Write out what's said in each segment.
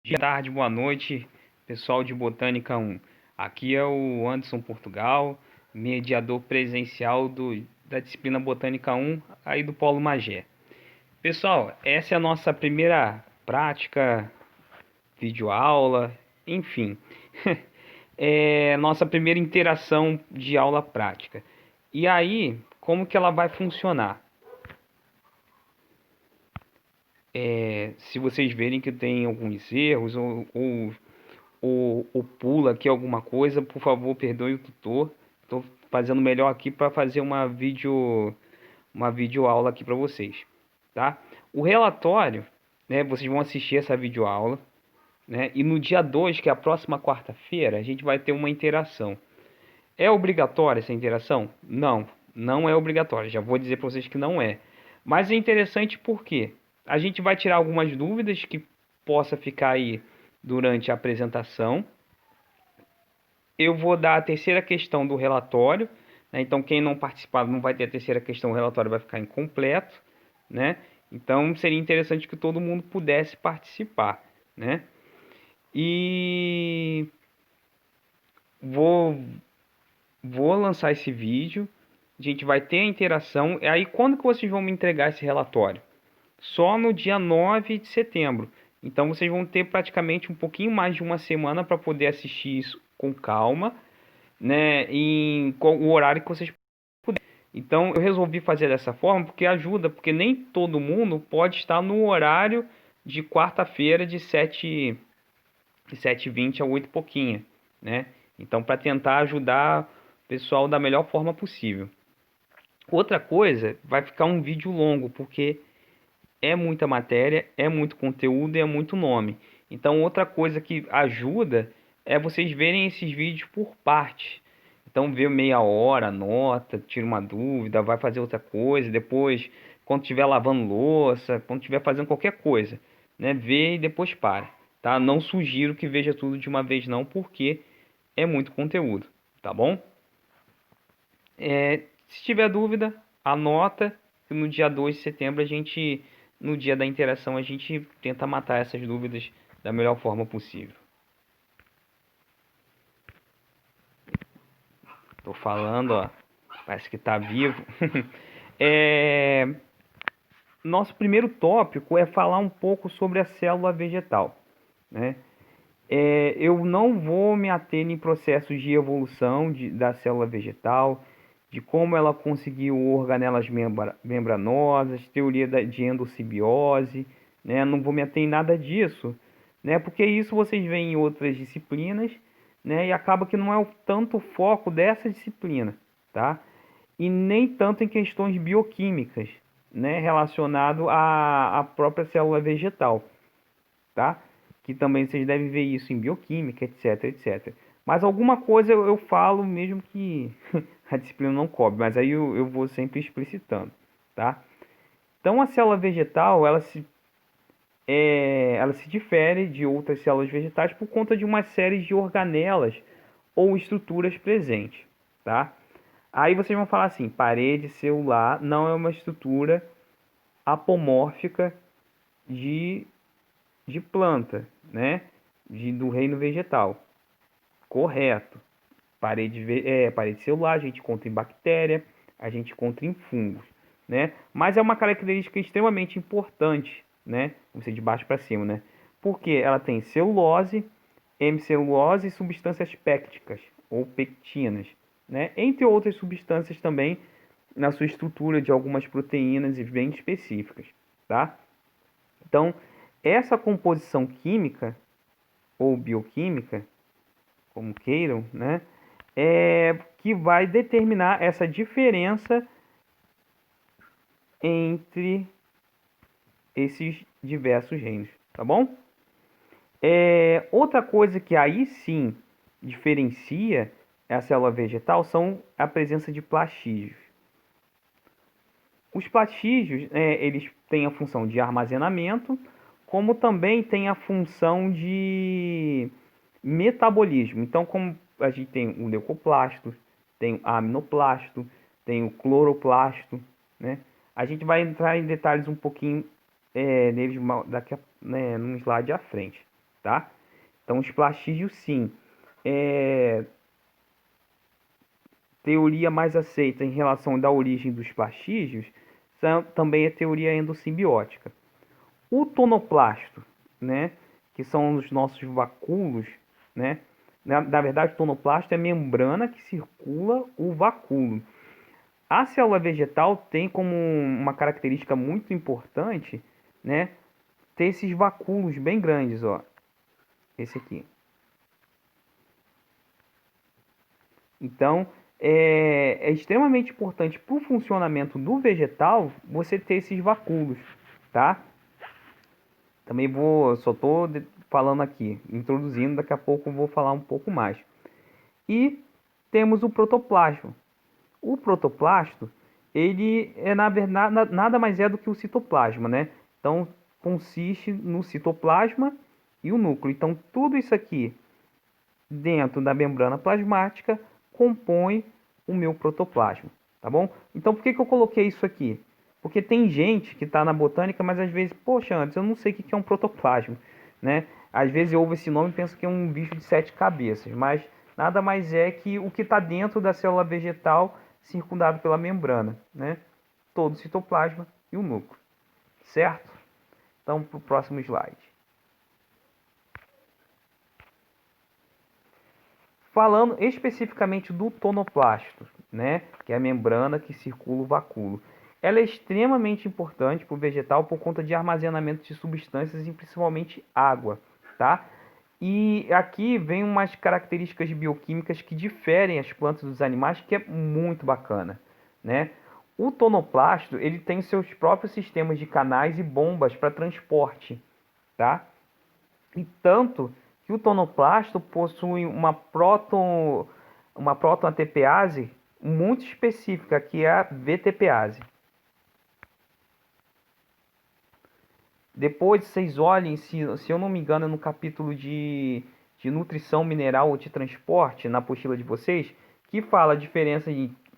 Boa tarde, boa noite, pessoal de Botânica 1. Aqui é o Anderson Portugal, mediador presencial da disciplina Botânica 1, aí do Polo Magé. Pessoal, essa é a nossa primeira prática, videoaula, enfim. É nossa primeira interação de aula prática. E aí, como que ela vai funcionar? Se vocês verem que tem alguns erros ou pula aqui alguma coisa, por favor, perdoe o tutor. Estou fazendo melhor aqui para fazer uma videoaula aqui para vocês, tá? O relatório, né, vocês vão assistir essa videoaula, né? E no dia 2, que é a próxima quarta-feira, a gente vai ter uma interação. É obrigatória essa interação? Não, não é obrigatória. Já vou dizer para vocês que não é. Mas é interessante porque a gente vai tirar algumas dúvidas que possa ficar aí durante a apresentação. Eu vou dar a terceira questão do relatório, né? Então, quem não participar não vai ter a terceira questão, o relatório vai ficar incompleto, né? Então, seria interessante que todo mundo pudesse participar, né? E vou, vou lançar esse vídeo, a gente vai ter a interação. E aí, quando que vocês vão me entregar esse relatório? Só no dia 9 de setembro. Então, vocês vão ter praticamente um pouquinho mais de uma semana para poder assistir isso com calma, né, em o horário que vocês puderem. Então eu resolvi fazer dessa forma porque ajuda, porque nem todo mundo pode estar no horário de quarta-feira de 7h20 a 8 e pouquinho, né? Então para tentar ajudar o pessoal da melhor forma possível. Outra coisa, vai ficar um vídeo longo, porque é muita matéria, é muito conteúdo e é muito nome. Então, outra coisa que ajuda é vocês verem esses vídeos por parte. Então, vê meia hora, anota, tira uma dúvida, vai fazer outra coisa. Depois, quando estiver lavando louça, quando estiver fazendo qualquer coisa, né, vê e depois para, tá? Não sugiro que veja tudo de uma vez não, porque é muito conteúdo, tá bom? Se tiver dúvida, anota que no dia 2 de setembro no dia da interação, a gente tenta matar essas dúvidas da melhor forma possível. Tô falando, ó, parece que tá vivo. Nosso primeiro tópico é falar um pouco sobre a célula vegetal, né? Eu não vou me ater em processos de evolução da célula vegetal, de como ela conseguiu organelas membranosas, teoria de endossimbiose, né? Não vou me ater em nada disso, né? Porque isso vocês veem em outras disciplinas, né? E acaba que não é tanto o foco dessa disciplina, tá? E nem tanto em questões bioquímicas, né? Relacionado à própria célula vegetal, tá? Que também vocês devem ver isso em bioquímica, etc, etc. Mas alguma coisa eu falo mesmo que a disciplina não cobre, mas aí eu vou sempre explicitando, tá? Então a célula vegetal, ela se difere de outras células vegetais por conta de uma série de organelas ou estruturas presentes, tá? Aí vocês vão falar assim, parede celular não é uma estrutura apomórfica de planta, né? Do reino vegetal. Correto. Parede celular, a gente encontra em bactéria, a gente encontra em fungos, né? Mas é uma característica extremamente importante, né? Vamos ser de baixo para cima, né? Porque ela tem celulose, hemicelulose e substâncias pépticas ou pectinas, né? Entre outras substâncias também na sua estrutura de algumas proteínas bem específicas, tá? Então, essa composição química ou bioquímica, como queiram, né, é que vai determinar essa diferença entre esses diversos reinos, tá bom? Outra coisa que aí sim diferencia a célula vegetal são a presença de plastígios. Os plastígios, eles têm a função de armazenamento, como também tem a função de metabolismo. Então, como a gente tem o leucoplasto, tem o aminoplasto, tem o cloroplasto, né? A gente vai entrar em detalhes um pouquinho neles daqui num slide à frente, tá? Então, os plastídeos, sim. Teoria mais aceita em relação da origem dos plastídeos também é teoria endossimbiótica. O tonoplasto, né, que são os nossos vacúolos, né? Na verdade, o tonoplasto é a membrana que circula o vacúolo. A célula vegetal tem como uma característica muito importante, né, ter esses vacúolos bem grandes, ó. Esse aqui. Então, é extremamente importante para o funcionamento do vegetal você ter esses vacúolos, tá? Também só estou falando aqui, introduzindo, daqui a pouco eu vou falar um pouco mais. E temos o protoplasma. O protoplasto, ele é na verdade nada mais é do que o citoplasma, né? Então, consiste no citoplasma e o núcleo. Então, tudo isso aqui dentro da membrana plasmática compõe o meu protoplasma, tá bom? Então, por que eu coloquei isso aqui? Porque tem gente que está na botânica, mas às vezes, poxa, antes eu não sei o que é um protoplasma, né? Às vezes eu ouvo esse nome e penso que é um bicho de 7 cabeças, mas nada mais é que o que está dentro da célula vegetal circundado pela membrana, né? Todo o citoplasma e o núcleo, certo? Então, para o próximo slide. Falando especificamente do tonoplasto, né, que é a membrana que circula o vacúolo. Ela é extremamente importante para o vegetal por conta de armazenamento de substâncias e principalmente água, tá? E aqui vem umas características bioquímicas que diferem as plantas dos animais, que é muito bacana, né? O tonoplasto, ele tem seus próprios sistemas de canais e bombas para transporte, tá? E tanto que o tonoplasto possui uma protoantepease muito específica, que é a VTPase. Depois vocês olhem, se eu não me engano, no capítulo de nutrição mineral ou de transporte, na apostila de vocês, que fala a diferença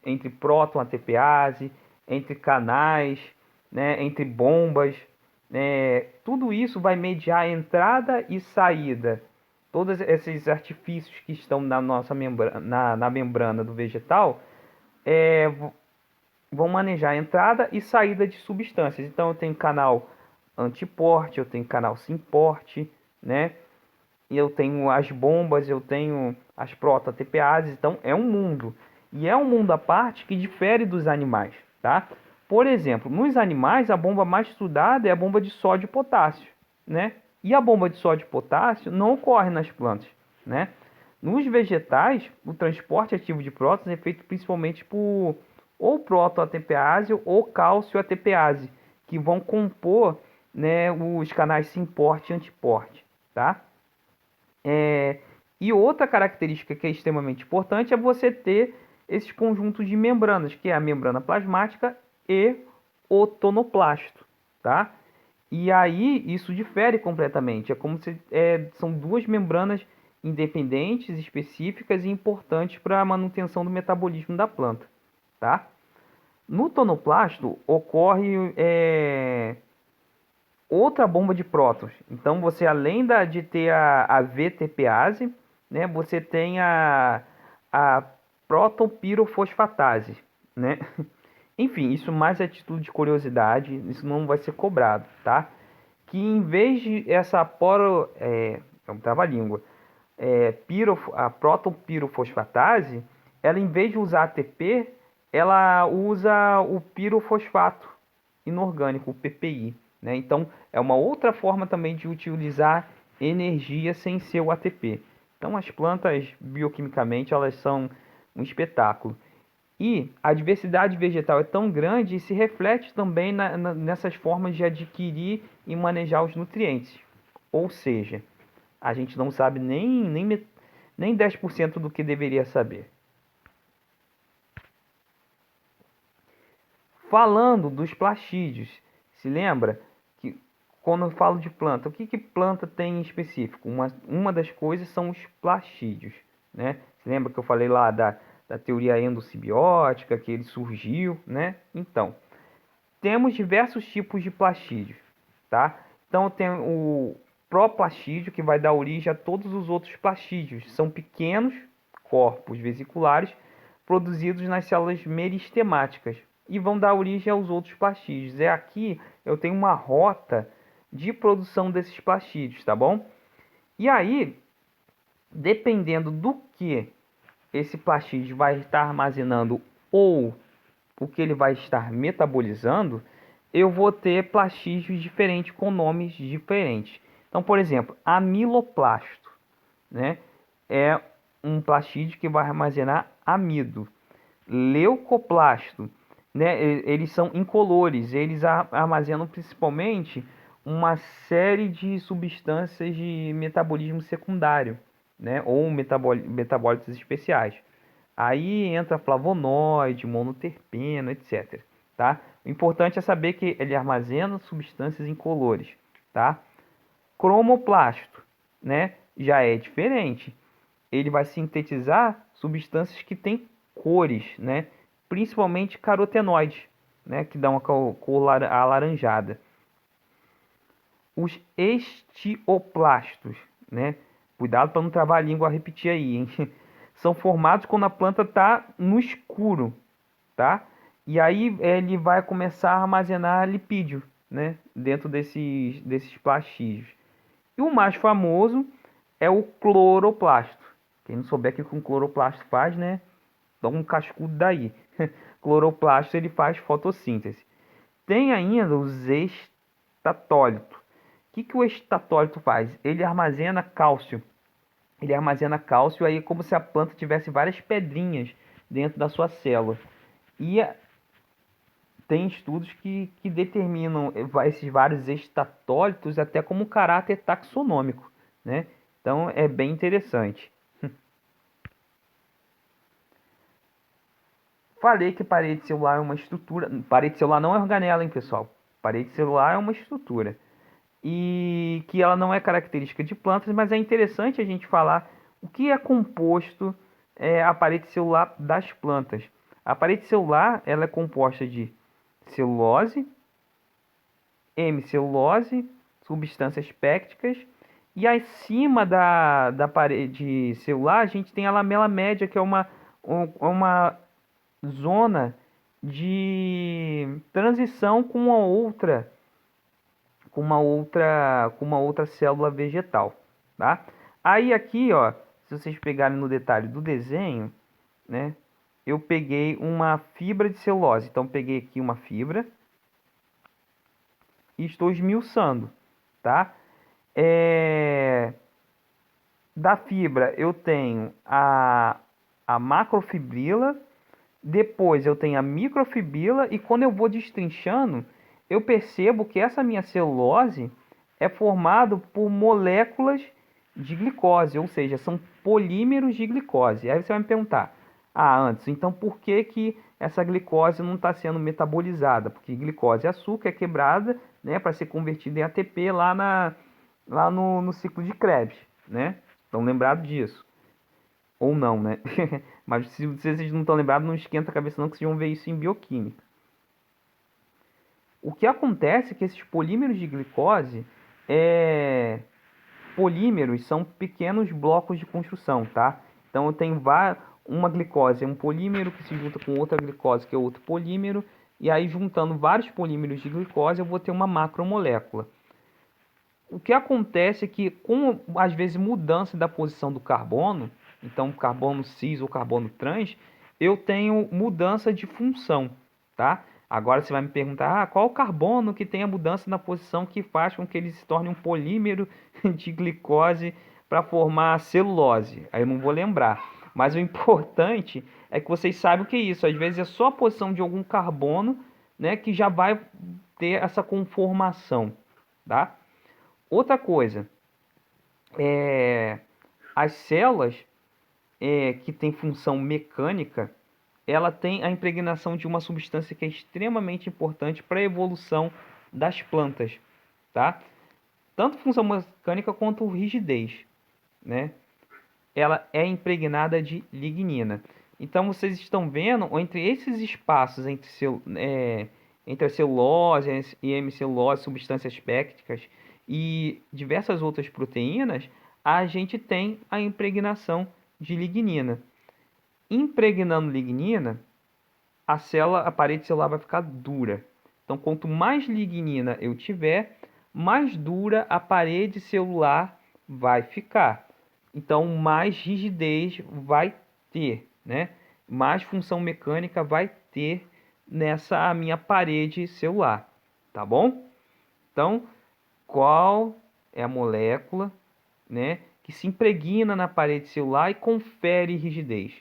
entre protoantepease, entre canais, né, entre bombas. Tudo isso vai mediar a entrada e saída. Todos esses artifícios que estão na nossa membrana, na membrana do vegetal é, vão manejar a entrada e saída de substâncias. Então eu tenho canal antiporte, eu tenho canal simporte, né? E eu tenho as bombas, eu tenho as protoTPases, então é um mundo. E é um mundo à parte que difere dos animais, tá? Por exemplo, nos animais a bomba mais estudada é a bomba de sódio e potássio, né? E a bomba de sódio e potássio não ocorre nas plantas, né? Nos vegetais, o transporte ativo de prótons é feito principalmente por ou protoATPase ou cálcio ATPase, que vão compor, né, os canais simporte e antiporte, tá? E outra característica que é extremamente importante é você ter esses conjuntos de membranas, que é a membrana plasmática e o tonoplasto, tá? E aí isso difere completamente. É como se são duas membranas independentes, específicas e importantes para a manutenção do metabolismo da planta, tá? No tonoplasto ocorre outra bomba de prótons. Então você, além de ter a VTPase, né, você tem a protonpirofosfatase, né? Enfim, isso mais é título de curiosidade, isso não vai ser cobrado, tá? Que em vez de essa é um trava-língua, a protonpirofosfatase, ela em vez de usar ATP, ela usa o pirofosfato inorgânico, o PPI, né? Então, é uma outra forma também de utilizar energia sem ser o ATP. Então, as plantas, bioquimicamente, elas são um espetáculo. E a diversidade vegetal é tão grande e se reflete também nessas formas de adquirir e manejar os nutrientes. Ou seja, a gente não sabe nem 10% do que deveria saber. Falando dos plastídeos, se lembra que quando eu falo de planta, o que planta tem em específico? Uma das coisas são os plastídeos, né? Se lembra que eu falei lá da teoria endossimbiótica, que ele surgiu, né? Então, temos diversos tipos de plastídeos, tá? Então, tem proplastídeo, que vai dar origem a todos os outros plastídeos. São pequenos corpos vesiculares produzidos nas células meristemáticas e vão dar origem aos outros plastídeos. Aqui eu tenho uma rota de produção desses plastídeos, tá bom? E aí, dependendo do que esse plastídeo vai estar armazenando ou o que ele vai estar metabolizando, eu vou ter plastídeos diferentes com nomes diferentes. Então, por exemplo, amiloplasto, né, é um plastídeo que vai armazenar amido. Leucoplasto, né, eles são incolores, eles armazenam principalmente uma série de substâncias de metabolismo secundário, né, ou metabólitos especiais. Aí entra flavonoide, monoterpeno, etc. Tá? O importante é saber que ele armazena substâncias incolores. Tá? Cromoplasto, né, já é diferente. Ele vai sintetizar substâncias que têm cores, né, principalmente carotenoides, né, que dão uma cor alaranjada. Os estioplastos, né, cuidado para não travar a língua a repetir aí, hein? São formados quando a planta está no escuro, tá? E aí ele vai começar a armazenar lipídio, né, dentro desses plastídeos. E o mais famoso é o cloroplasto. Quem não souber o que um cloroplasto faz, né, dá um cascudo daí. Cloroplasto ele faz fotossíntese. Tem ainda os estatólitos. O que o estatólito faz? Ele armazena cálcio. Ele armazena cálcio aí como se a planta tivesse várias pedrinhas dentro da sua célula. E tem estudos que determinam esses vários estatólitos até como caráter taxonômico, né? Então é bem interessante. Falei que parede celular é uma estrutura. Parede celular não é organela, hein, pessoal? Parede celular é uma estrutura. E que ela não é característica de plantas, mas é interessante a gente falar o que é composto a parede celular das plantas. A parede celular ela é composta de celulose, hemicelulose, substâncias pépticas, e acima da parede celular a gente tem a lamela média, que é uma zona de transição com uma outra célula vegetal, tá? Aí aqui, ó, se vocês pegarem no detalhe do desenho, né, eu peguei uma fibra de celulose. Então peguei aqui uma fibra e estou esmiuçando, tá? Da fibra eu tenho a macrofibrila, depois eu tenho a microfibrila, e quando eu vou destrinchando, eu percebo que essa minha celulose é formada por moléculas de glicose, ou seja, são polímeros de glicose. Aí você vai me perguntar, antes, então por que essa glicose não está sendo metabolizada? Porque glicose é açúcar, é quebrada, né, para ser convertida em ATP lá no ciclo de Krebs, né? Estão lembrados disso? Ou não, né? Mas se vocês não estão lembrados, não esquenta a cabeça não, que vocês vão ver isso em bioquímica. O que acontece é que esses polímeros de glicose, polímeros são pequenos blocos de construção, tá? Então eu tenho uma glicose, é um polímero que se junta com outra glicose, que é outro polímero, e aí juntando vários polímeros de glicose eu vou ter uma macromolécula. O que acontece é que, com às vezes mudança da posição do carbono, então carbono cis ou carbono trans, eu tenho mudança de função, tá? Agora você vai me perguntar, qual o carbono que tem a mudança na posição que faz com que ele se torne um polímero de glicose para formar celulose? Aí eu não vou lembrar. Mas o importante é que vocês saibam o que é isso. Às vezes é só a posição de algum carbono, né, que já vai ter essa conformação, tá? Outra coisa, as células que têm função mecânica, ela tem a impregnação de uma substância que é extremamente importante para a evolução das plantas, tá? Tanto função mecânica quanto rigidez, né? Ela é impregnada de lignina. Então vocês estão vendo entre esses espaços entre a celulose e hemicelulose, substâncias pépticas, e diversas outras proteínas, a gente tem a impregnação de lignina. Impregnando lignina, a parede celular vai ficar dura. Então, quanto mais lignina eu tiver, mais dura a parede celular vai ficar. Então, mais rigidez vai ter, né? Mais função mecânica vai ter nessa minha parede celular, tá bom? Então, qual é a molécula, né, que se impregna na parede celular e confere rigidez?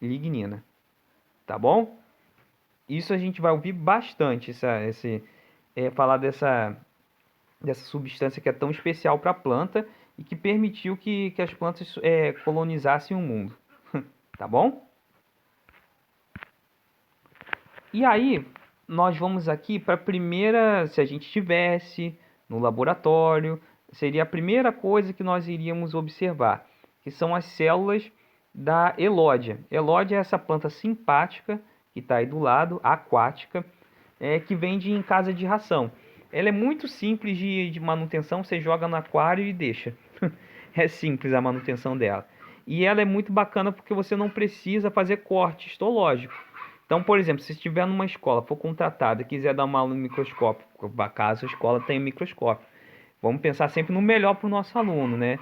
Lignina, tá bom? Isso a gente vai ouvir bastante, falar dessa substância que é tão especial para a planta e que permitiu que as plantas colonizassem o mundo, tá bom? E aí, nós vamos aqui para a primeira, se a gente tivesse no laboratório, seria a primeira coisa que nós iríamos observar, que são as células da elódia. Elódia é essa planta simpática que está aí do lado, aquática, que vende em casa de ração. Ela é muito simples de manutenção, você joga no aquário e deixa. É simples a manutenção dela. E ela é muito bacana porque você não precisa fazer corte histológico. Então, por exemplo, se estiver numa escola, for contratada e quiser dar uma aula no microscópio, caso a escola tenha microscópio, vamos pensar sempre no melhor para o nosso aluno, né?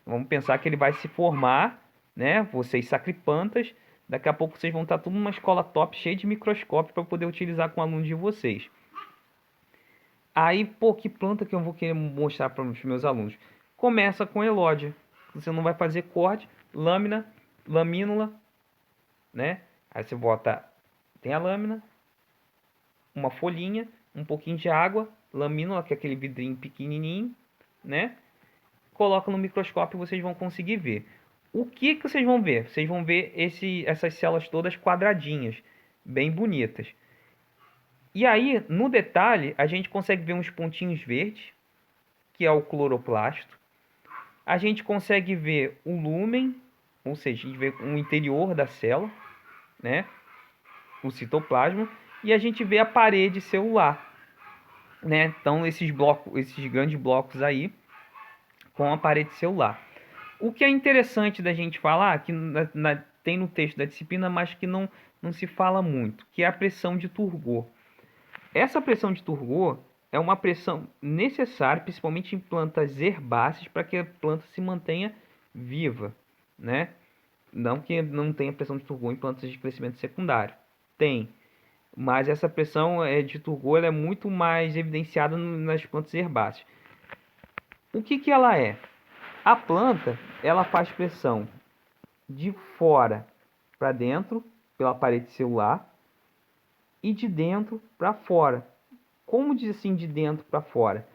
Vamos pensar que ele vai se formar, né? Vocês sacripantas, daqui a pouco vocês vão estar tudo numa escola top, cheia de microscópio para poder utilizar com o aluno de vocês. Aí, pô, que planta que eu vou querer mostrar para os meus alunos? Começa com elódia. Você não vai fazer corte, lâmina, lamínula, né? Aí você bota, tem a lâmina, uma folhinha, um pouquinho de água, lamínula, que é aquele vidrinho pequenininho, né? Coloca no microscópio e vocês vão conseguir ver. O que que vocês vão ver? Vocês vão ver essas células todas quadradinhas, bem bonitas. E aí, no detalhe, a gente consegue ver uns pontinhos verdes, que é o cloroplasto. A gente consegue ver o lúmen, ou seja, a gente vê o interior da célula, né? O citoplasma, e a gente vê a parede celular, né? Então, esses blocos, esses grandes blocos aí, com a parede celular. O que é interessante da gente falar, que tem no texto da disciplina, mas que não se fala muito, que é a pressão de Turgot. Essa pressão de Turgot é uma pressão necessária, principalmente em plantas herbáceas, para que a planta se mantenha viva, né? Não que não tenha pressão de Turgot em plantas de crescimento secundário. Tem, mas essa pressão de Turgot ela é muito mais evidenciada nas plantas herbáceas. O que que ela é? A planta, ela faz pressão de fora para dentro, pela parede celular, e de dentro para fora. Como diz assim, de dentro para fora?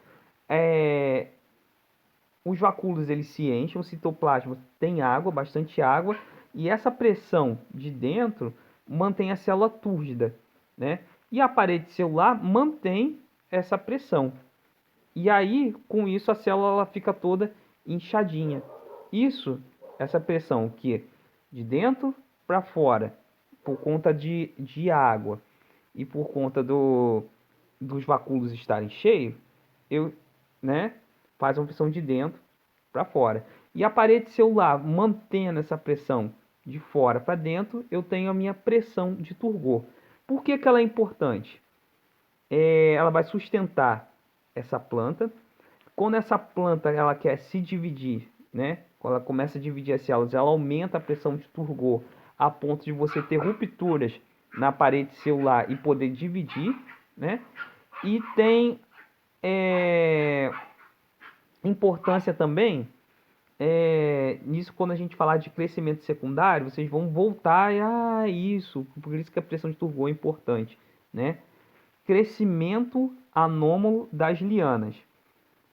Os vacúolos eles se enchem, o citoplasma tem água, bastante água, e essa pressão de dentro mantém a célula túrgida, né? E a parede celular mantém essa pressão. E aí, com isso, a célula ela fica toda inchadinha. Essa pressão que de dentro para fora, por conta de água e por conta dos vacúolos estarem cheios, eu, né, faz uma pressão de dentro para fora. E a parede celular mantendo essa pressão de fora para dentro, eu tenho a minha pressão de Turgot. Por que que ela é importante? Ela vai sustentar essa planta. Quando essa planta ela quer se dividir, né? Quando ela começa a dividir as células, ela aumenta a pressão de Turgot a ponto de você ter rupturas na parede celular e poder dividir, né? E tem importância também nisso quando a gente falar de crescimento secundário, vocês vão voltar a isso, por isso que a pressão de Turgot é importante, né? Crescimento anômalo das lianas.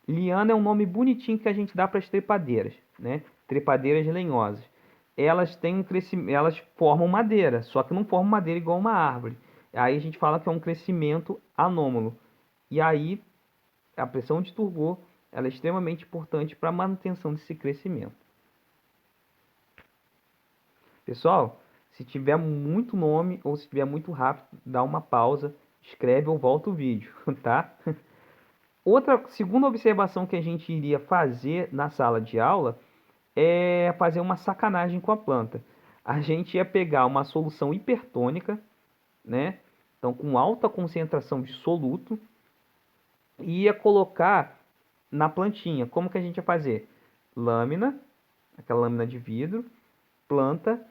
Liana é um nome bonitinho que a gente dá para as trepadeiras, né? Trepadeiras lenhosas. Elas têm um crescimento, elas formam madeira, só que não formam madeira igual uma árvore. Aí a gente fala que é um crescimento anômalo. E aí a pressão de Turgot, ela é extremamente importante para a manutenção desse crescimento. Pessoal, se tiver muito nome ou se tiver muito rápido, dá uma pausa, escreve ou volta o vídeo, tá? Outra segunda observação que a gente iria fazer na sala de aula é fazer uma sacanagem com a planta. A gente ia pegar uma solução hipertônica, né? Então, com alta concentração de soluto, e ia colocar na plantinha. Como que a gente ia fazer? Lâmina, aquela lâmina de vidro, planta,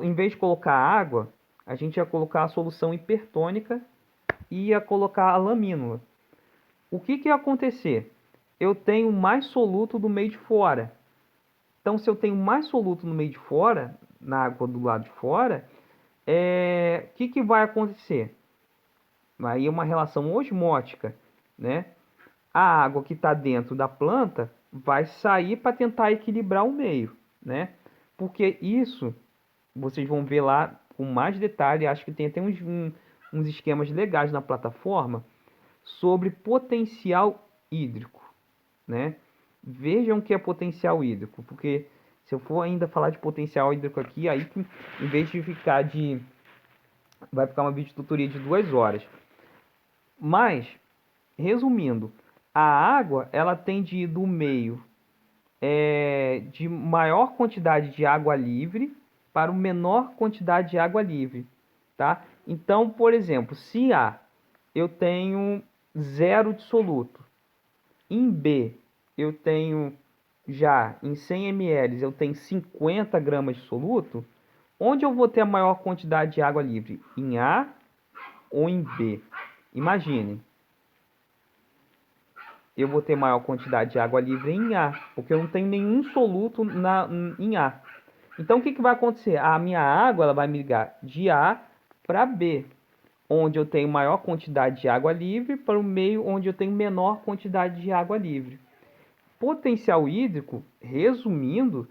em vez de colocar água, a gente ia colocar a solução hipertônica e ia colocar a lamínula. O que que ia acontecer? Eu tenho mais soluto do meio de fora. Então, se eu tenho mais soluto no meio de fora, na água do lado de fora, o que que vai acontecer? Aí é uma relação osmótica, né? A água que está dentro da planta vai sair para tentar equilibrar o meio, né? Porque isso, vocês vão ver lá com mais detalhe, acho que tem até uns esquemas legais na plataforma sobre potencial hídrico, né? Vejam o que é potencial hídrico, porque se eu for ainda falar de potencial hídrico aqui, aí em vez de ficar vai ficar uma vídeo tutoria de 2 horas. Mas, resumindo, a água ela tem de ir do meio de maior quantidade de água livre para o menor quantidade de água livre, tá? Então, por exemplo, se A eu tenho 0 de soluto, em B eu tenho já em 100 ml eu tenho 50 gramas de soluto, onde eu vou ter a maior quantidade de água livre? Em A ou em B? Imagine, eu vou ter maior quantidade de água livre em A, porque eu não tenho nenhum soluto em A. Então, o que que vai acontecer? A minha água ela vai migrar de A para B, onde eu tenho maior quantidade de água livre, para o meio onde eu tenho menor quantidade de água livre. Potencial hídrico, resumindo,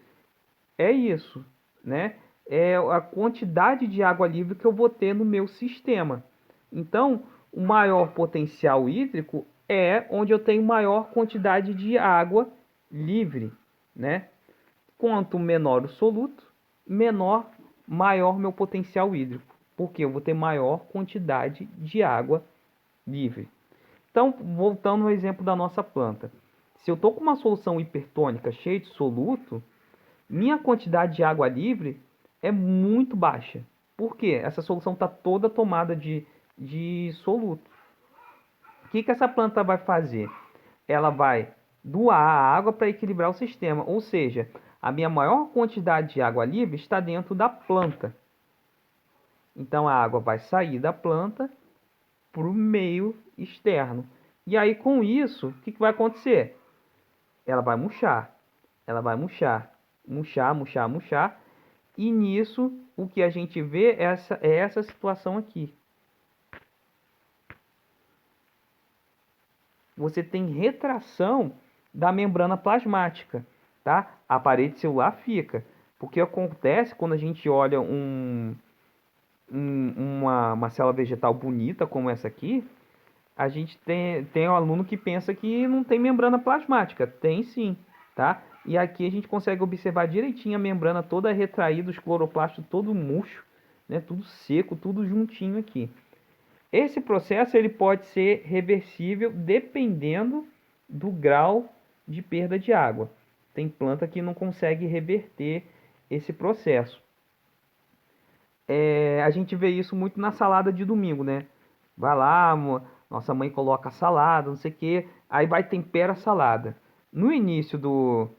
é isso, né? É a quantidade de água livre que eu vou ter no meu sistema. Então, o maior potencial hídrico é onde eu tenho maior quantidade de água livre, né? Quanto menor o soluto, maior meu potencial hídrico, porque eu vou ter maior quantidade de água livre. Então, voltando ao exemplo da nossa planta. Se eu estou com uma solução hipertônica cheia de soluto, minha quantidade de água livre é muito baixa. Por quê? Essa solução está toda tomada de soluto. O que que essa planta vai fazer? Ela vai doar a água para equilibrar o sistema. Ou seja, a minha maior quantidade de água livre está dentro da planta. Então a água vai sair da planta para o meio externo. E aí com isso, o que que vai acontecer? Ela vai murchar. Ela vai murchar. Murchar, murchar, murchar. E nisso, o que a gente vê é essa situação aqui. Você tem retração da membrana plasmática, tá? A parede celular fica. Porque acontece quando a gente olha uma célula vegetal bonita como essa aqui, a gente tem um aluno que pensa que não tem membrana plasmática. Tem sim, tá? E aqui a gente consegue observar direitinho a membrana toda retraída, os cloroplastos todo murcho, né? Tudo seco, tudo juntinho aqui. Esse processo ele pode ser reversível dependendo do grau de perda de água. Tem planta que não consegue reverter esse processo. A gente vê isso muito na salada de domingo, né? Vai lá, nossa mãe coloca salada, não sei o que, aí vai tempera a salada. No início do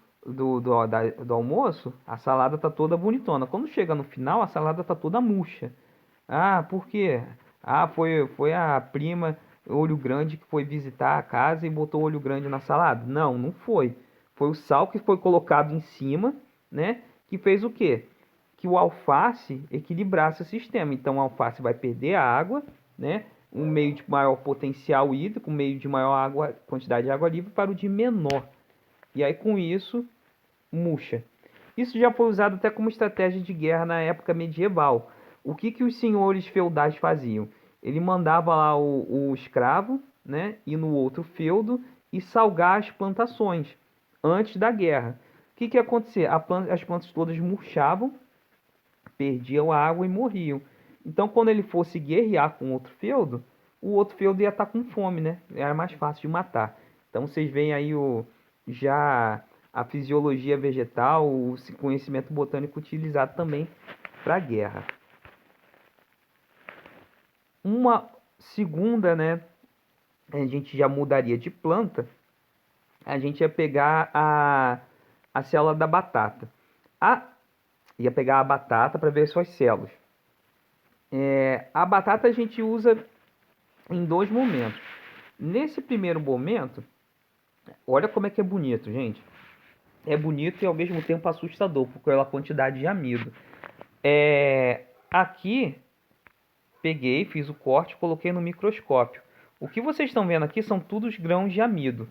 almoço, a salada tá toda bonitona. Quando chega no final, a salada tá toda murcha. Ah, por quê? Ah, foi a prima olho grande que foi visitar a casa e botou olho grande na salada? Não, não foi. Foi o sal que foi colocado em cima, né? Que fez o quê? Que o alface equilibrasse o sistema. Então, o alface vai perder a água, né? Um meio de maior potencial hídrico, um meio de maior água, quantidade de água livre para o de menor. E aí, com isso, murcha. Isso já foi usado até como estratégia de guerra na época medieval. O que que os senhores feudais faziam? Ele mandava lá o escravo, né, ir no outro feudo e salgar as plantações antes da guerra. O que que ia acontecer? As plantas todas murchavam, perdiam a água e morriam. Então, quando ele fosse guerrear com outro feudo, o outro feudo ia estar com fome, né? Era mais fácil de matar. Então vocês veem aí já a fisiologia vegetal, o conhecimento botânico utilizado também para a guerra. Uma segunda, né, a gente já mudaria de planta, a gente ia pegar a célula da batata. Ia pegar a batata para ver suas células. A batata a gente usa em dois momentos. Nesse primeiro momento, olha como é que é bonito, gente. É bonito e ao mesmo tempo assustador, por pela quantidade de amido. Aqui, peguei, fiz o corte e coloquei no microscópio. O que vocês estão vendo aqui são todos grãos de amido.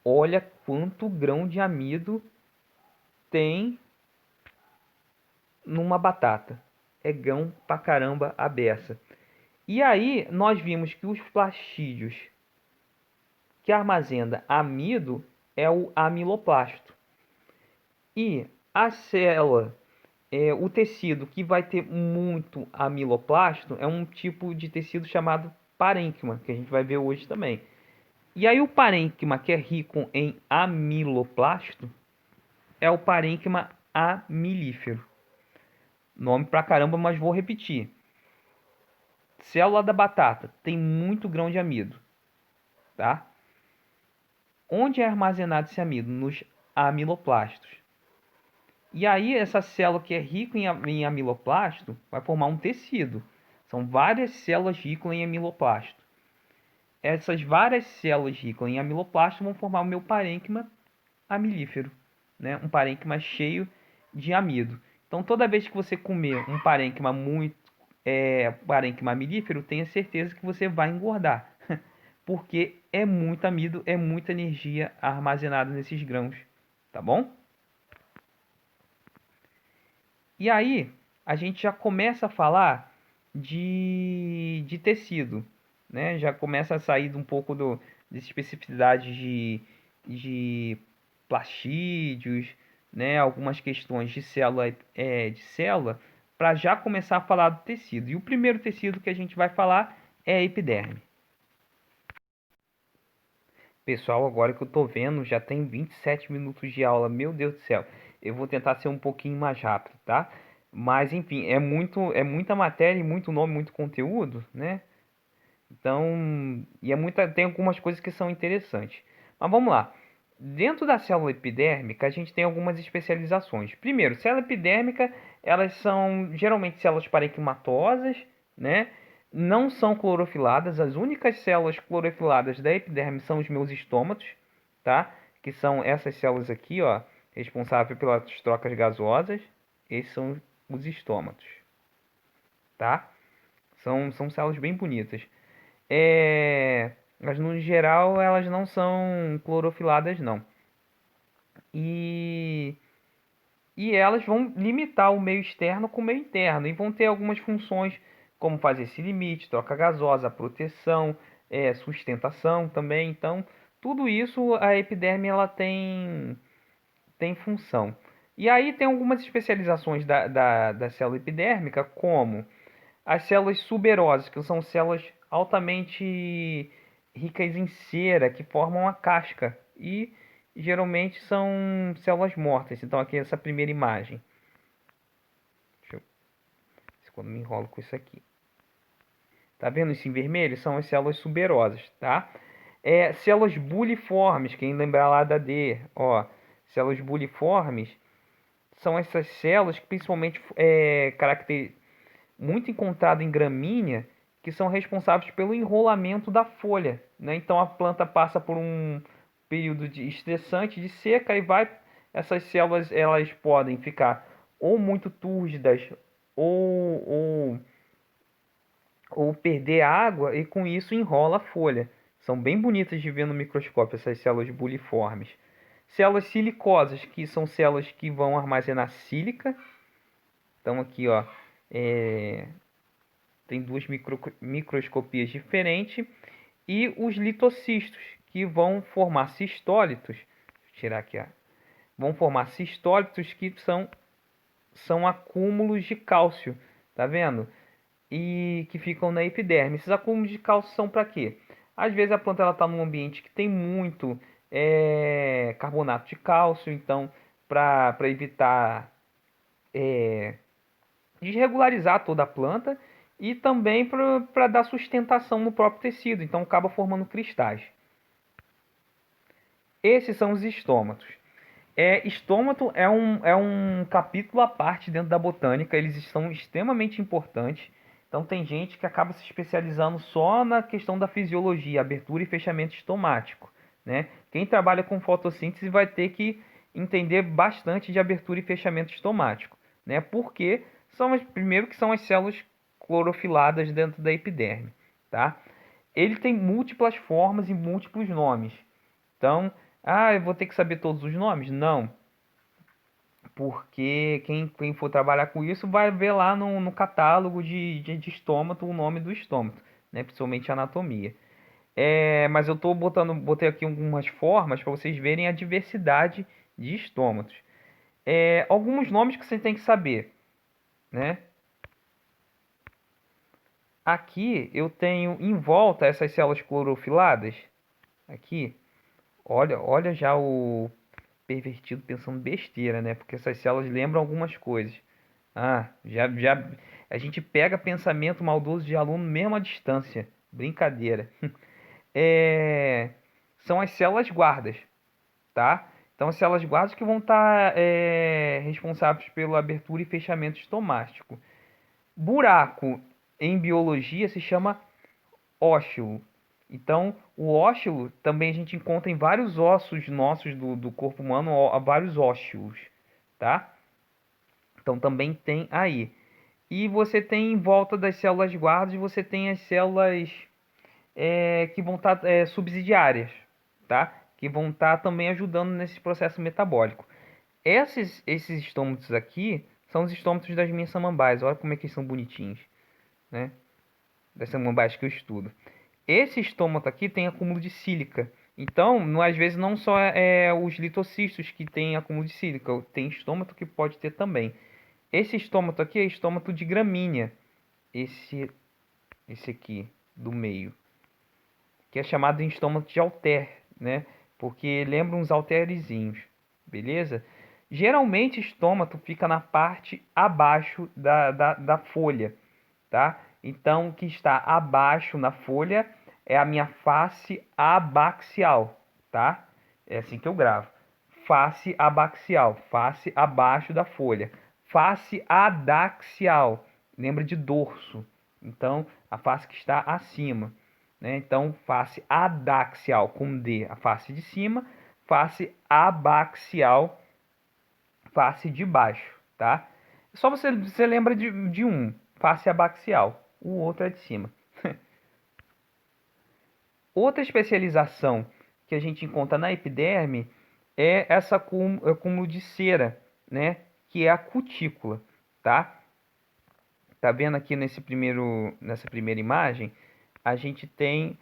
Olha quanto grão de amido tem numa batata. É grão pra caramba a beça. E aí, nós vimos que os plastídeos que armazena amido é o amiloplasto. E a célula, o tecido que vai ter muito amiloplasto é um tipo de tecido chamado parênquima, que a gente vai ver hoje também. E aí o parênquima que é rico em amiloplasto é o parênquima amilífero. Nome pra caramba, mas vou repetir. Célula da batata tem muito grão de amido, tá? Onde é armazenado esse amido? Nos amiloplastos. E aí essa célula que é rica em amiloplasto vai formar um tecido. São várias células ricas em amiloplasto. Essas várias células ricas em amiloplasto vão formar o meu parênquima amilífero, né? Um parênquima cheio de amido. Então toda vez que você comer um parênquima amilífero, tenha certeza que você vai engordar. Porque é muito amido, é muita energia armazenada nesses grãos, tá bom? E aí, a gente já começa a falar de tecido, né? Já começa a sair um pouco de especificidade de plastídeos, né? Algumas questões de célula, para já começar a falar do tecido. E o primeiro tecido que a gente vai falar é a epiderme. Pessoal, agora que eu tô vendo, já tem 27 minutos de aula. Meu Deus do céu. Eu vou tentar ser um pouquinho mais rápido, tá? Mas enfim, é muita matéria, e muito nome, muito conteúdo, né? Então, tem algumas coisas que são interessantes. Mas vamos lá. Dentro da célula epidérmica, a gente tem algumas especializações. Primeiro, célula epidérmica, elas são geralmente células parenquimatosas, né? Não são clorofiladas. As únicas células clorofiladas da epiderme são os meus estômatos, tá? Que são essas células aqui, ó, responsáveis pelas trocas gasosas. Esses são os estômatos, tá? São células bem bonitas. Mas no geral elas não são clorofiladas não. E, e elas vão limitar o meio externo com o meio interno. E vão ter algumas funções como fazer esse limite, troca gasosa, proteção, sustentação também. Então, tudo isso a epiderme ela tem função. E aí tem algumas especializações da célula epidérmica, como as células suberosas, que são células altamente ricas em cera, que formam a casca. E geralmente são células mortas. Então aqui essa primeira imagem. Deixa eu ver quando me enrolo com isso aqui. Tá vendo isso em vermelho? São as células suberosas, tá? Células buliformes, quem lembrar lá da D, ó, células buliformes são essas células que principalmente muito encontrado em gramínea, que são responsáveis pelo enrolamento da folha, né? Então a planta passa por um período de estressante, de seca, e essas células elas podem ficar ou muito túrgidas ou, ou, ou perder água, e com isso enrola a folha. São bem bonitas de ver no microscópio essas células buliformes. Células silicosas, que são células que vão armazenar sílica. Então aqui, ó, tem duas microscopias diferentes. E os litocistos, que vão formar cistólitos. Deixa eu tirar aqui, ó. Vão formar cistólitos que são acúmulos de cálcio, tá vendo? E que ficam na epiderme. Esses acúmulos de cálcio são para quê? Às vezes a planta está num ambiente que tem muito carbonato de cálcio, então para evitar desregularizar toda a planta e também para dar sustentação no próprio tecido, então acaba formando cristais. Esses são os estômatos. Estômato é um capítulo à parte dentro da botânica, eles são extremamente importantes. Então tem gente que acaba se especializando só na questão da fisiologia, abertura e fechamento estomático, né? Quem trabalha com fotossíntese vai ter que entender bastante de abertura e fechamento estomático, né? Porque primeiro que são as células clorofiladas dentro da epiderme, tá? Ele tem múltiplas formas e múltiplos nomes. Então, eu vou ter que saber todos os nomes? Não, porque quem for trabalhar com isso vai ver lá no catálogo de estômato o nome do estômato, né? Principalmente anatomia. Mas eu botei aqui algumas formas para vocês verem a diversidade de estômatos. Alguns nomes que você tem que saber, né? Aqui eu tenho em volta essas células clorofiladas. Aqui, olha já o pervertido pensando besteira, né? Porque essas células lembram algumas coisas. Já a gente pega pensamento maldoso de aluno mesmo à distância. Brincadeira. É, São as células guardas, tá? Então, as células guardas que vão estar responsáveis pela abertura e fechamento estomático. Buraco em biologia se chama ósseo. Então, o ósseo também a gente encontra em vários ossos nossos do corpo humano, vários ósseos, tá? Então, também tem aí. E você tem em volta das células guardas, você tem as células que vão estar subsidiárias, tá? Que vão estar também ajudando nesse processo metabólico. Esses estômatos aqui são os estômatos das minhas samambaias. Olha como é que eles são bonitinhos, né? Das samambaias que eu estudo. Esse estômato aqui tem acúmulo de sílica. Então, às vezes, não só os litocistos que têm acúmulo de sílica, tem estômato que pode ter também. Esse estômato aqui é estômato de gramínea. Esse aqui, do meio, que é chamado de estômago de halter, né? Porque lembra uns halterezinhos, beleza? Geralmente, estômago fica na parte abaixo da folha, tá? Então, o que está abaixo na folha é a minha face abaxial, tá? É assim que eu gravo. Face abaxial, face abaixo da folha. Face adaxial, lembra de dorso. Então, a face que está acima, né? Então, face adaxial com D, a face de cima, face abaxial, face de baixo, tá? Só você lembra de um, face abaxial, o outro é de cima. Outra especialização que a gente encontra na epiderme é essa acúmulo de cera, né? Que é a cutícula, tá? Tá vendo aqui nessa primeira imagem? A gente tem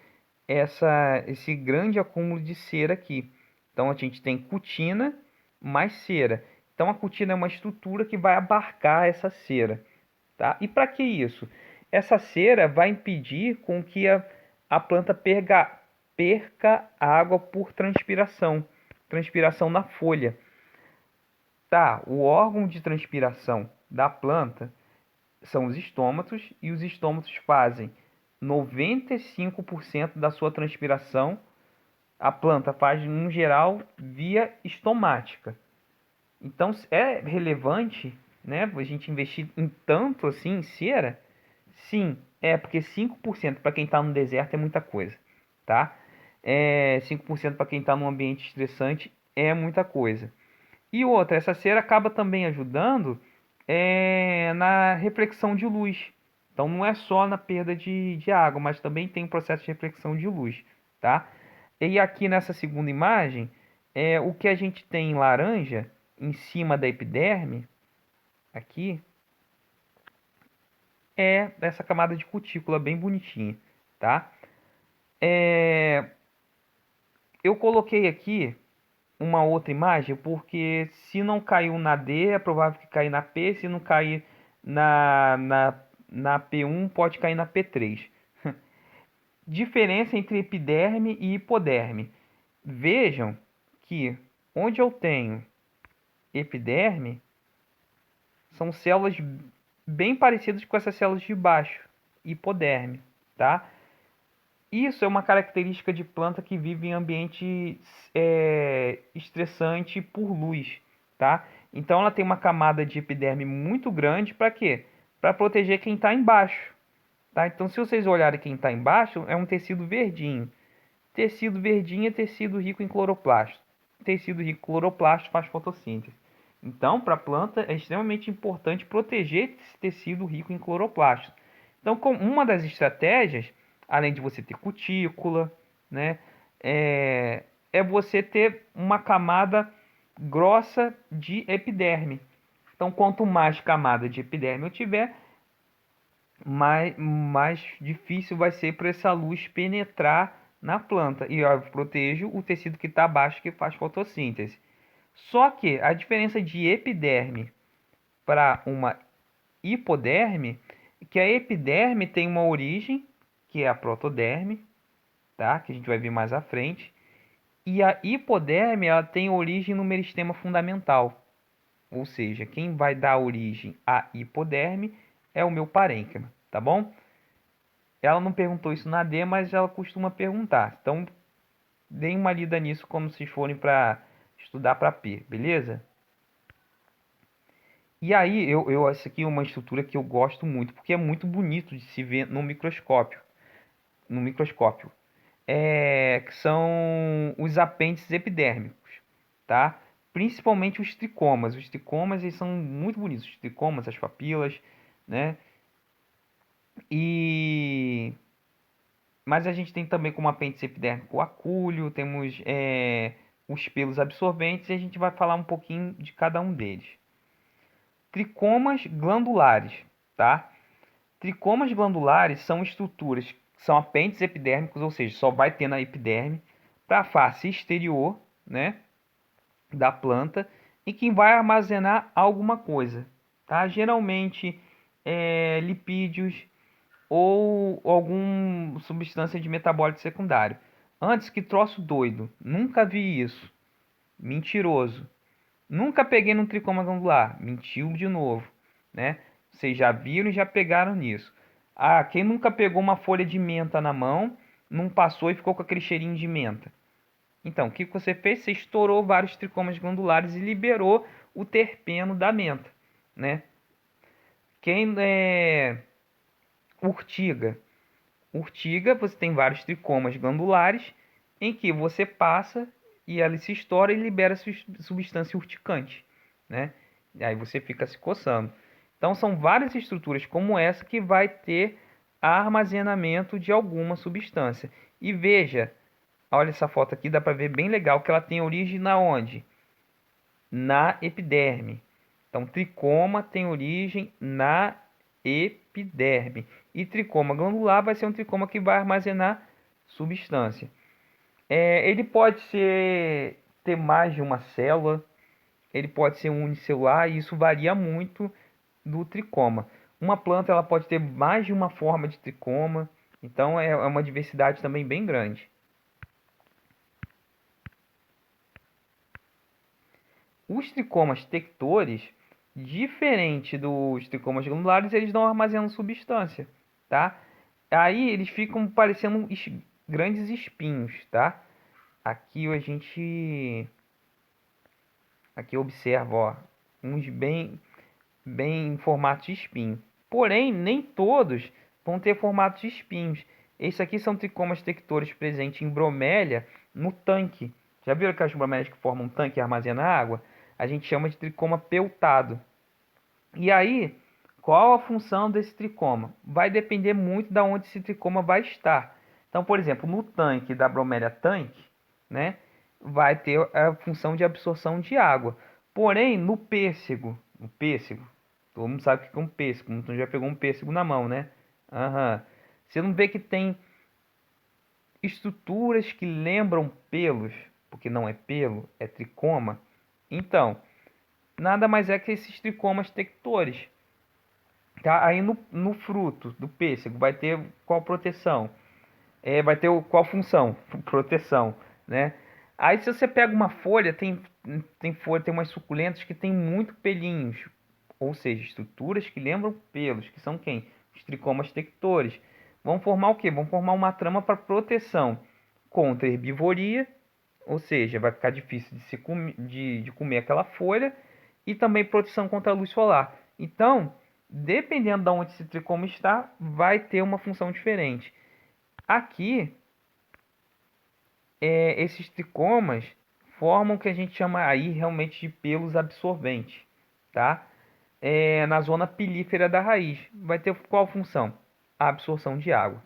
esse grande acúmulo de cera aqui. Então a gente tem cutina mais cera. Então a cutina é uma estrutura que vai abarcar essa cera, tá? E para que isso? Essa cera vai impedir com que a planta perca água por transpiração na folha. Tá, o órgão de transpiração da planta são os estômatos, e os estômatos fazem 95% da sua transpiração. A planta faz, no geral, via estomática. Então, é relevante, né, a gente investir em tanto assim em cera? Sim, porque 5% para quem está no deserto é muita coisa, tá? 5% para quem está num ambiente estressante é muita coisa. E outra, essa cera acaba também ajudando na reflexão de luz. Então não é só na perda de água, mas também tem um processo de reflexão de luz, tá? E aqui nessa segunda imagem, o que a gente tem em laranja, em cima da epiderme, aqui, é essa camada de cutícula bem bonitinha, tá? Eu coloquei aqui uma outra imagem porque se não caiu na D, é provável que caia na P. Se não cair na P1, pode cair na P3. Diferença entre epiderme e hipoderme. Vejam que onde eu tenho epiderme, são células bem parecidas com essas células de baixo, hipoderme, tá? Isso é uma característica de planta que vive em ambiente estressante por luz, tá? Então ela tem uma camada de epiderme muito grande para quê? Para proteger quem está embaixo, tá? Então se vocês olharem quem está embaixo, é um tecido verdinho. Tecido verdinho é tecido rico em cloroplasto. Tecido rico em cloroplasto faz fotossíntese. Então, para a planta é extremamente importante proteger esse tecido rico em cloroplasto. Então, com uma das estratégias, além de você ter cutícula, né, é você ter uma camada grossa de epiderme. Então, quanto mais camada de epiderme eu tiver, mais difícil vai ser para essa luz penetrar na planta. E eu protejo o tecido que está abaixo que faz fotossíntese. Só que a diferença de epiderme para uma hipoderme é que a epiderme tem uma origem, que é a protoderme, tá? Que a gente vai ver mais à frente. E a hipoderme ela tem origem no meristema fundamental. Ou seja, quem vai dar origem à hipoderme é o meu parênquima, tá bom? Ela não perguntou isso na D, mas ela costuma perguntar. Então, deem uma lida nisso quando vocês forem para estudar para P, beleza? E aí, essa aqui é uma estrutura que eu gosto muito, porque é muito bonito de se ver no microscópio. No microscópio. Que são os apêndices epidérmicos, tá? Principalmente os tricomas. Os tricomas eles são muito bonitos. Os tricomas, as papilas, né? Mas a gente tem também como apêndice epidérmico o acúleo, temos os pelos absorventes e a gente vai falar um pouquinho de cada um deles. Tricomas glandulares, tá? Tricomas glandulares são estruturas, são apêndices epidérmicos, ou seja, só vai ter na epiderme, para a face exterior, né, da planta, e que vai armazenar alguma coisa, tá? Geralmente lipídios ou alguma substância de metabólito secundário. Antes, que troço doido, nunca vi isso, mentiroso. Nunca peguei num tricoma glandular. Mentiu de novo, né? Vocês já viram e já pegaram nisso. Ah, quem nunca pegou uma folha de menta na mão, não passou e ficou com aquele cheirinho de menta? Então, o que você fez? Você estourou vários tricomas glandulares e liberou o terpeno da menta, né? Quem é urtiga? Urtiga, você tem vários tricomas glandulares em que você passa e ela se estoura e libera substância urticante, né? E aí você fica se coçando. Então são várias estruturas como essa que vai ter armazenamento de alguma substância. E veja, olha essa foto aqui, dá para ver bem legal que ela tem origem na onde? Na epiderme. Então tricoma tem origem na epiderme. E tricoma glandular vai ser um tricoma que vai armazenar substância. Ele pode ter mais de uma célula, ele pode ser unicelular, e isso varia muito do tricoma. Uma planta ela pode ter mais de uma forma de tricoma, então é uma diversidade também bem grande. Os tricomas tectores, diferente dos tricomas glandulares, eles não armazenam substância, tá? Aí eles ficam parecendo grandes espinhos, tá? Aqui observa, ó, uns bem em formato de espinho. Porém, nem todos vão ter formato de espinhos. Esses aqui são tricomas tectores presentes em bromélia no tanque. Já viram aquelas bromélias que formam um tanque e armazenam água? A gente chama de tricoma peltado. E aí, qual a função desse tricoma? Vai depender muito de onde esse tricoma vai estar. Então, por exemplo, no tanque da bromélia tanque, né, vai ter a função de absorção de água. Porém, no pêssego, todo mundo sabe o que é um pêssego, então já pegou um pêssego na mão, né? Aham. Você não vê que tem estruturas que lembram pelos, porque não é pelo, é tricoma. Então, nada mais é que esses tricomas tectores. Tá? Aí no fruto do pêssego vai ter qual proteção? Vai ter qual função? Proteção, né? Aí se você pega uma folha, tem folha, tem umas suculentas que tem muito pelinhos, ou seja, estruturas que lembram pelos, que são quem? Os tricomas tectores. Vão formar o quê? Vão formar uma trama para proteção contra herbivoria, ou seja, vai ficar difícil de comer aquela folha, e também proteção contra a luz solar. Então, dependendo de onde esse tricoma está, vai ter uma função diferente. Aqui, esses tricomas formam o que a gente chama aí realmente de pelos absorventes, tá? Na zona pilífera da raiz. Vai ter qual função? A absorção de água.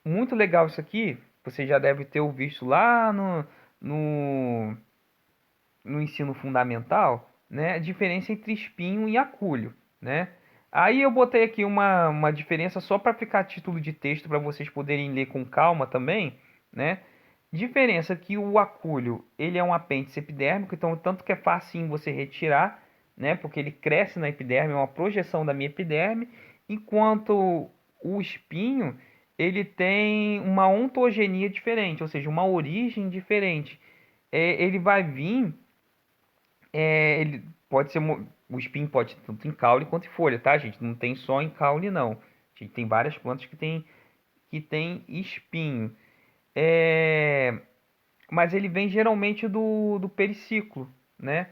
Muito legal isso aqui. Você já deve ter visto lá no, no ensino fundamental, né? A diferença entre espinho e acúlio, né? Aí eu botei aqui uma diferença só para ficar a título de texto para vocês poderem ler com calma também, né? Diferença que o acúlio, ele é um apêndice epidérmico, então tanto que é fácil você retirar, né? Porque ele cresce na epiderme, é uma projeção da minha epiderme, enquanto o espinho, ele tem uma ontogenia diferente, ou seja, uma origem diferente. Ele vai vir, ele pode ser, o espinho pode ter tanto em caule quanto em folha, tá, gente? Não tem só em caule, não. A gente tem várias plantas que tem espinho. É, mas ele vem geralmente do periciclo, né?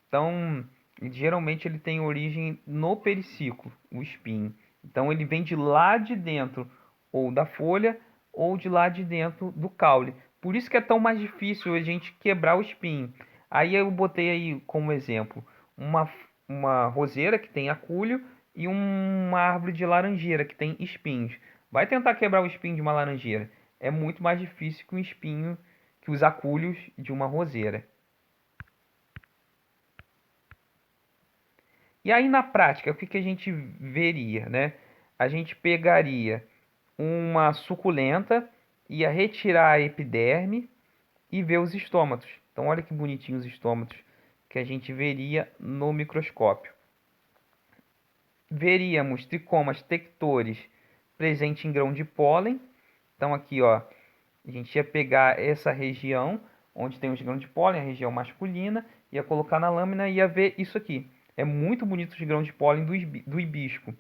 Então, geralmente ele tem origem no periciclo, o espinho. Então, ele vem de lá de dentro, ou da folha, ou de lá de dentro do caule. Por isso que é tão mais difícil a gente quebrar o espinho. Aí eu botei aí como exemplo uma, uma roseira que tem acúlio e uma árvore de laranjeira que tem espinhos. Vai tentar quebrar o espinho de uma laranjeira. É muito mais difícil que um espinho, que os acúlios de uma roseira. E aí na prática, o que a gente veria, né? A gente pegaria uma suculenta, ia retirar a epiderme e ver os estômatos. Então olha que bonitinhos os estômatos que a gente veria no microscópio. Veríamos tricomas tectores presentes em grão de pólen. Então aqui, ó, a gente ia pegar essa região onde tem os grãos de pólen, a região masculina, ia colocar na lâmina e ia ver isso aqui. É muito bonito os grãos de pólen do hibisco.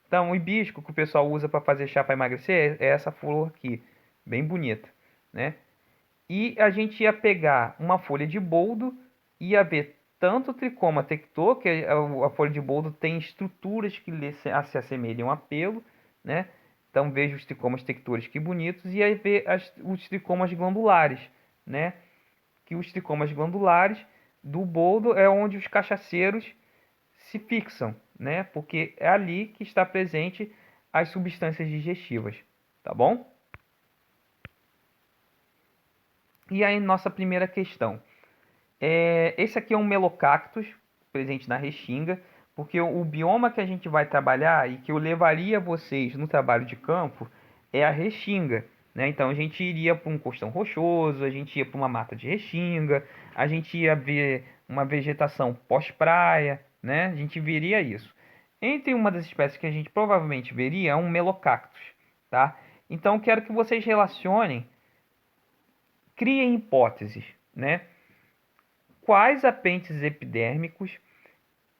Então, o hibisco que o pessoal usa para fazer chá para emagrecer é essa flor aqui, bem bonita, né? E a gente ia pegar uma folha de boldo e ia ver tanto o tricoma tector, que a folha de boldo tem estruturas que se assemelham a pelo, né? Então veja os tricomas tectores que bonitos e aí ver os tricomas glandulares, né? Que os tricomas glandulares do boldo é onde os cachaceiros se fixam, né? Porque é ali que está presente as substâncias digestivas, tá bom? E aí, nossa primeira questão. Esse aqui é um melocactus, presente na Restinga, porque o bioma que a gente vai trabalhar e que eu levaria vocês no trabalho de campo é a Restinga, né? Então a gente iria para um costão rochoso, a gente ia para uma mata de Restinga, a gente ia ver uma vegetação pós-praia, né? A gente veria isso. Entre uma das espécies que a gente provavelmente veria é um melocactus, tá? Então eu quero que vocês relacionem, criem hipóteses, né? Quais apêndices epidérmicos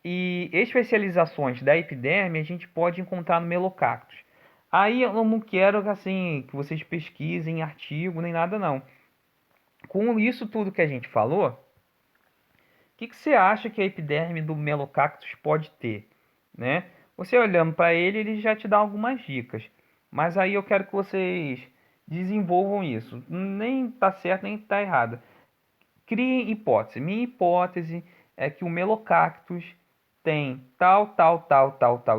e especializações da epiderme a gente pode encontrar no melocactus. Aí eu não quero assim que vocês pesquisem artigo nem nada não. Com isso tudo que a gente falou, o que você acha que a epiderme do melocactus pode ter, né? Você olhando para ele, ele já te dá algumas dicas. Mas aí eu quero que vocês desenvolvam isso. Nem tá certo, nem tá errado. Criem hipótese. Minha hipótese é que o melocactus tem tal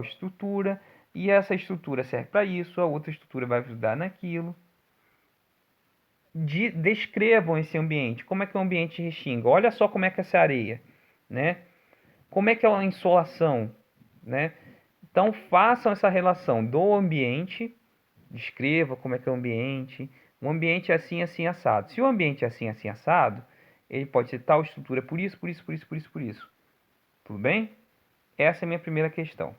estrutura, e essa estrutura serve para isso, a outra estrutura vai ajudar naquilo. Descrevam esse ambiente. Como é que é o ambiente de Restinga? Olha só como é que é essa areia, né? Como é que é a insolação, né? Então façam essa relação do ambiente, descreva como é que é o ambiente. O ambiente é assim, assim, assado. Se o ambiente é assim, assim, assado, ele pode ser tal estrutura por isso, por isso, por isso, por isso, por isso. Tudo bem? Essa é a minha primeira questão.